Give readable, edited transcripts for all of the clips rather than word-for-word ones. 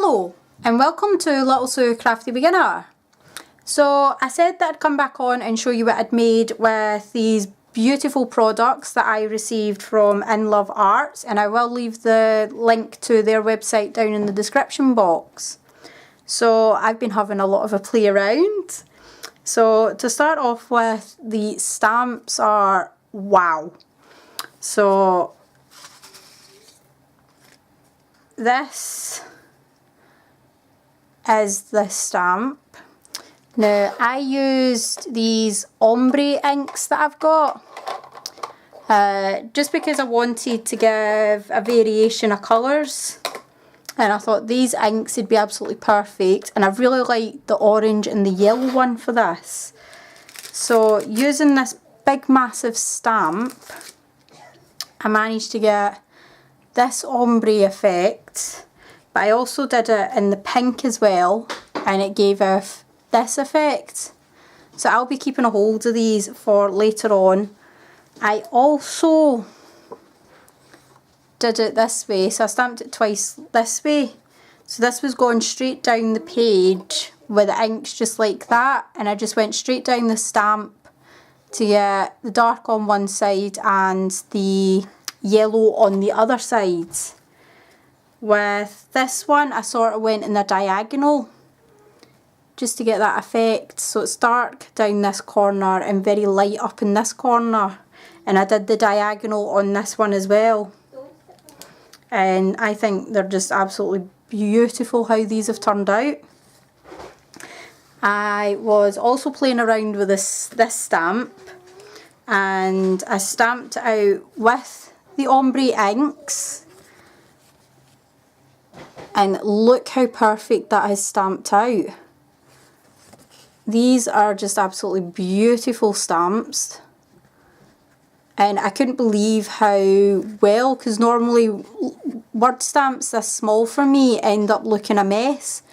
Hello and welcome to Little Sue Crafty Beginner. So I said that I'd come back on and show you what I'd made with these beautiful products that I received from InLoveArts, and I will leave the link to their website down in the description box. So I've been having a lot of a play around. So to start off with, the stamps are wow. So this is the stamp. Now I used these ombre inks that I've got just because I wanted to give a variation of colours, and I thought these inks would be absolutely perfect, and I really like the orange and the yellow one for this. So using this big massive stamp, I managed to get this ombre effect, but I also did it in the pink as well, and it gave off this effect. So I'll be keeping a hold of these for later on. I also did it this way, so I stamped it twice this way. So this was going straight down the page with the inks just like that, and I just went straight down the stamp to get the dark on one side and the yellow on the other side. With this one, I sort of went in a diagonal just to get that effect. So it's dark down this corner and very light up in this corner. And I did the diagonal on this one as well. And I think they're just absolutely beautiful how these have turned out. I was also playing around with this stamp, and I stamped it out with the ombre inks. And look how perfect that is stamped out. These are just absolutely beautiful stamps. And I couldn't believe how well, because normally word stamps this small for me end up looking a mess.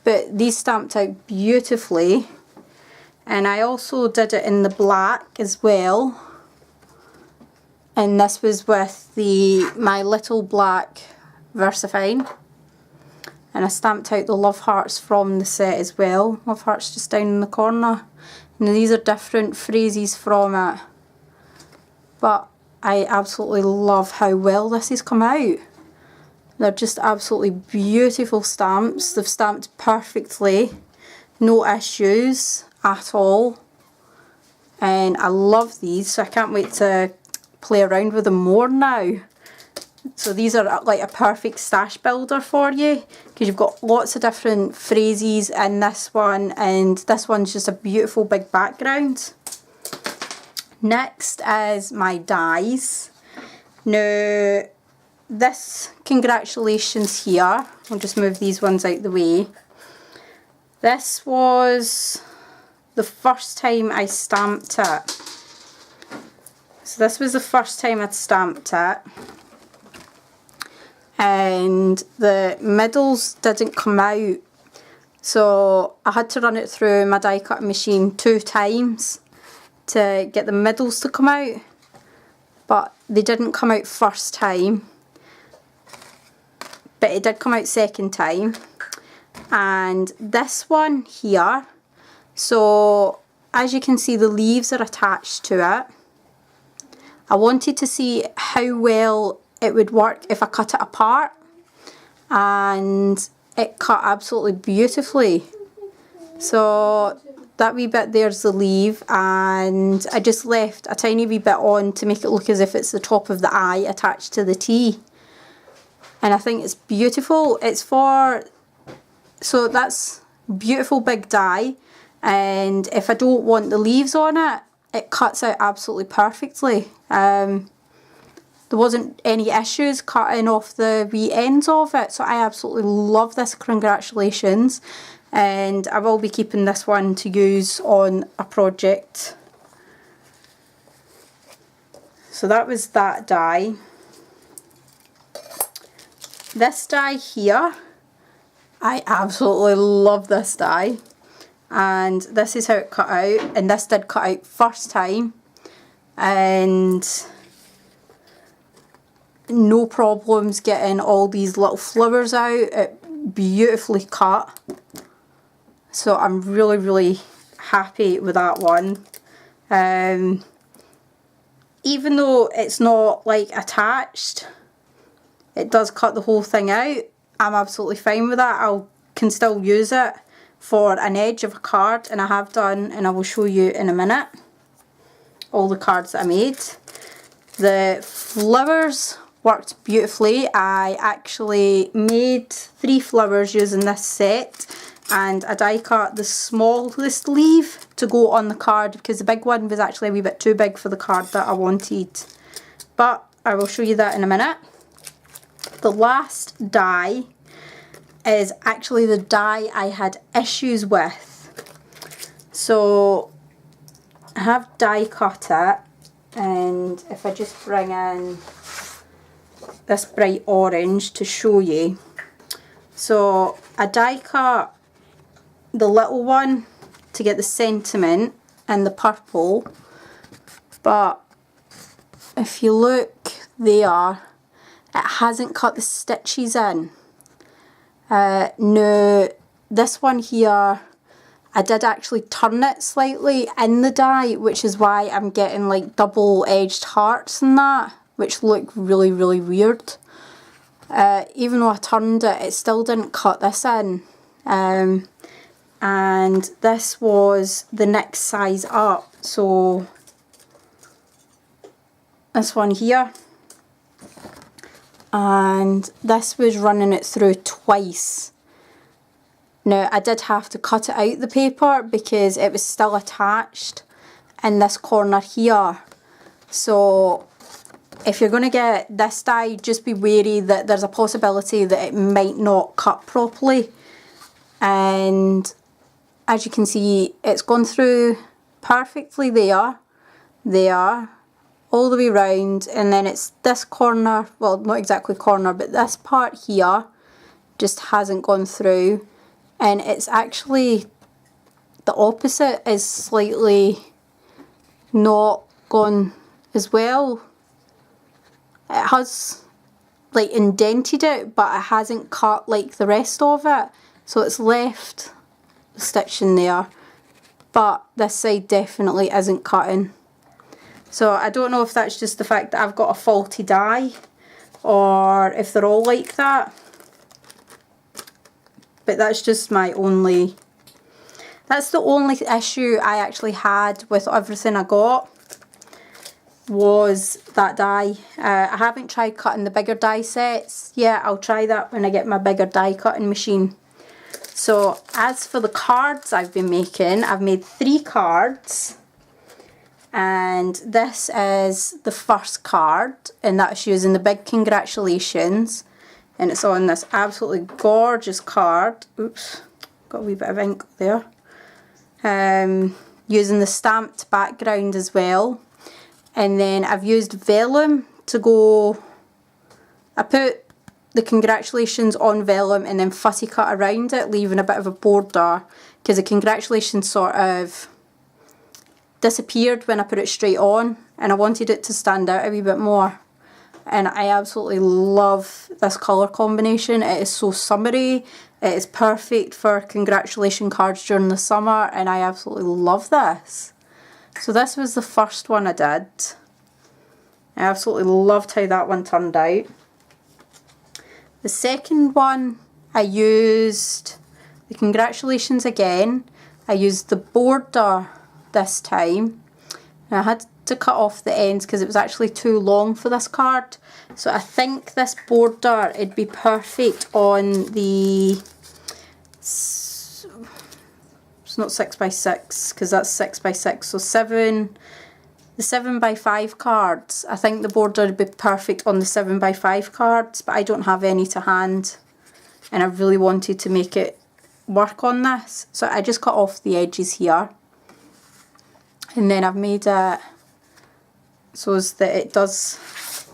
But these stamped out beautifully. And I also did it in the black as well. And this was with my little black VersaFine. And I stamped out the love hearts from the set as well. Love hearts just down in the corner. Now these are different phrases from it. But I absolutely love how well this has come out. They're just absolutely beautiful stamps. They've stamped perfectly. No issues at all. And I love these, so I can't wait to play around with them more now. So these are like a perfect stash builder for you, because you've got lots of different phrases in this one, and this one's just a beautiful big background. Next is my dies. Now this congratulations here, I'll just move these ones out the way. This was the first time I stamped it. So this was the first time I'd stamped it. And the middles didn't come out, so I had to run it through my die cutting machine 2 times to get the middles to come out, but they didn't come out first time, but it did come out second time. And this one here, so as you can see the leaves are attached to it. I wanted to see how well it would work if I cut it apart, and it cut absolutely beautifully. So that wee bit there's the leaf, and I just left a tiny wee bit on to make it look as if it's the top of the eye attached to the T. And I think it's beautiful. So that's beautiful big die, and if I don't want the leaves on it, it cuts out absolutely perfectly. There wasn't any issues cutting off the wee ends of it, so I absolutely love this congratulations, and I will be keeping this one to use on a project. So that was that die. This die here, I absolutely love this die, and this is how it cut out, and this did cut out first time, and no problems getting all these little flowers out. It beautifully cut. So I'm really, really happy with that one. Even though it's not like attached, it does cut the whole thing out. I'm absolutely fine with that. I can still use it for an edge of a card, and I have done, and I will show you in a minute all the cards that I made. The flowers worked beautifully. I actually made 3 flowers using this set, and I die cut the smallest leaf to go on the card because the big one was actually a wee bit too big for the card that I wanted. But I will show you that in a minute. The last die is actually the die I had issues with. So I have die cut it, and if I just bring in this bright orange to show you. So I die cut the little one to get the sentiment and the purple, but if you look there, it hasn't cut the stitches in. Now this one here, I did actually turn it slightly in the die, which is why I'm getting like double edged hearts and that, which look really, really weird. Even though I turned it, it still didn't cut this in. And this was the next size up, so this one here, and this was running it through twice. Now I did have to cut it out the paper because it was still attached in this corner here. So if you're going to get this die, just be wary that there's a possibility that it might not cut properly. And as you can see, it's gone through perfectly there, all the way round, and then it's this corner, well not exactly corner, but this part here just hasn't gone through, and it's actually the opposite, is slightly not gone as well. It has like indented it, but it hasn't cut like the rest of it, so it's left the stitch in there, but this side definitely isn't cutting. So I don't know if that's just the fact that I've got a faulty die, or if they're all like that, but that's just my only, that's the only issue I actually had with everything I got, was that die. I haven't tried cutting the bigger die sets yet. I'll try that when I get my bigger die cutting machine. So as for the cards I've been making, I've made 3 cards, and this is the first card, and that's using the big congratulations, and it's on this absolutely gorgeous card. Oops, got a wee bit of ink there. Using the stamped background as well, and then I've used vellum to go, I put the congratulations on vellum and then fussy cut around it, leaving a bit of a border, because the congratulations sort of disappeared when I put it straight on, and I wanted it to stand out a wee bit more. And I absolutely love this colour combination. It is so summery, it is perfect for congratulation cards during the summer, and I absolutely love this. So this was the first one I did. I absolutely loved how that one turned out. The second one, I used the congratulations again. I used the border this time. And I had to cut off the ends because it was actually too long for this card. So I think this border, it'd be perfect on the, it's not 6x6 because that's 6x6, so 7, the 7x5 cards. I think the border would be perfect on the 7x5 cards, but I don't have any to hand, and I really wanted to make it work on this, so I just cut off the edges here, and then I've made it so that it does,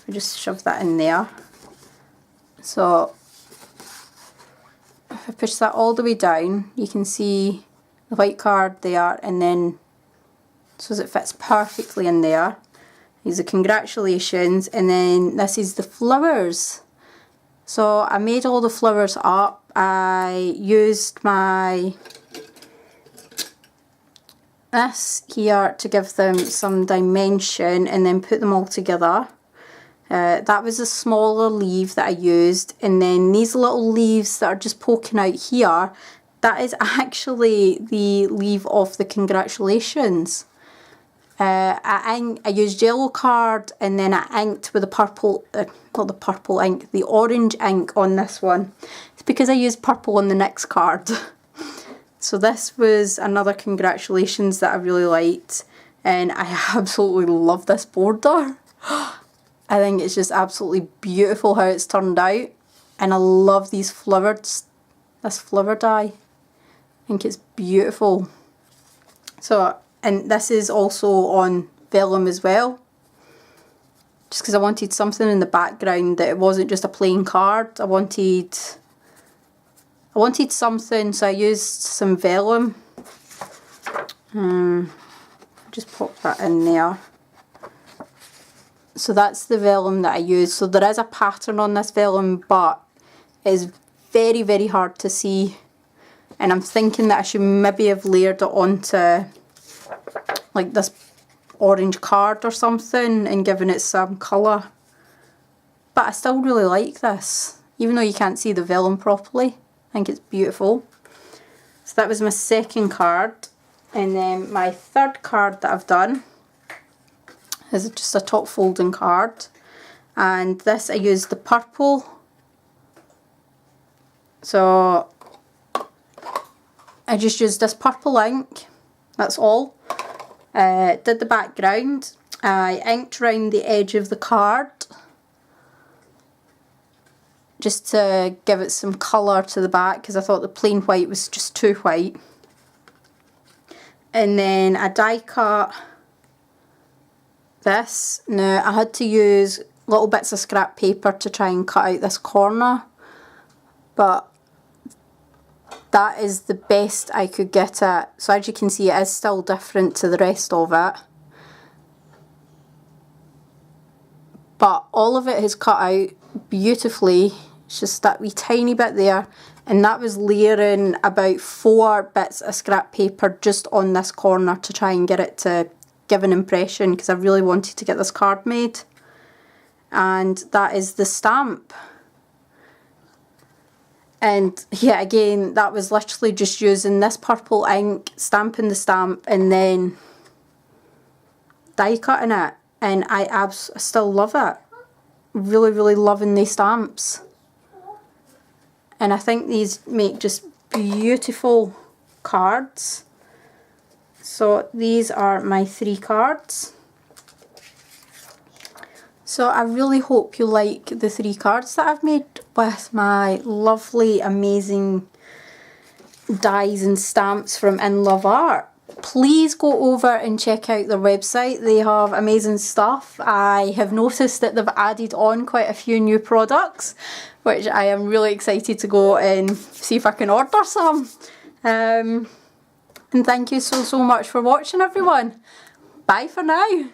I just shove that in there. So if I push that all the way down, you can see the white card there, and then so as it fits perfectly in there. These are congratulations, and then this is the flowers. So I made all the flowers up. I used this here to give them some dimension and then put them all together. That was a smaller leaf that I used, and then these little leaves that are just poking out here, that is actually the leaf of the congratulations. I used yellow card and then I inked with the purple, not the purple ink, the orange ink on this one. It's because I used purple on the next card. So this was another congratulations that I really liked, and I absolutely love this border. I think it's just absolutely beautiful how it's turned out, and I love these flowers, this flower die. I think it's beautiful. So, and this is also on vellum as well, just because I wanted something in the background that it wasn't just a plain card. I wanted something, so I used some vellum. Just pop that in there. So that's the vellum that I used. So there is a pattern on this vellum, but it's very, very hard to see. And I'm thinking that I should maybe have layered it onto like this orange card or something and given it some colour. But I still really like this, even though you can't see the vellum properly. I think it's beautiful. So that was my second card. And then my third card that I've done is just a top folding card. And this I used the purple. So I just used this purple ink, that's all. Did the background. I inked around the edge of the card just to give it some colour to the back, because I thought the plain white was just too white. And then I die cut this. Now I had to use little bits of scrap paper to try and cut out this corner, but that is the best I could get it. So as you can see, it is still different to the rest of it, but all of it is cut out beautifully. It's just that wee tiny bit there, and that was layering about 4 bits of scrap paper just on this corner to try and get it to give an impression, because I really wanted to get this card made. And that is the stamp. And yeah, again, that was literally just using this purple ink, stamping the stamp, and then die cutting it. And I still love it. Really, really loving these stamps. And I think these make just beautiful cards. So these are my 3 cards. So I really hope you like the 3 cards that I've made with my lovely, amazing dies and stamps from InLoveArts. Please go over and check out their website. They have amazing stuff. I have noticed that they've added on quite a few new products, which I am really excited to go and see if I can order some. And thank you so much for watching, everyone. Bye for now.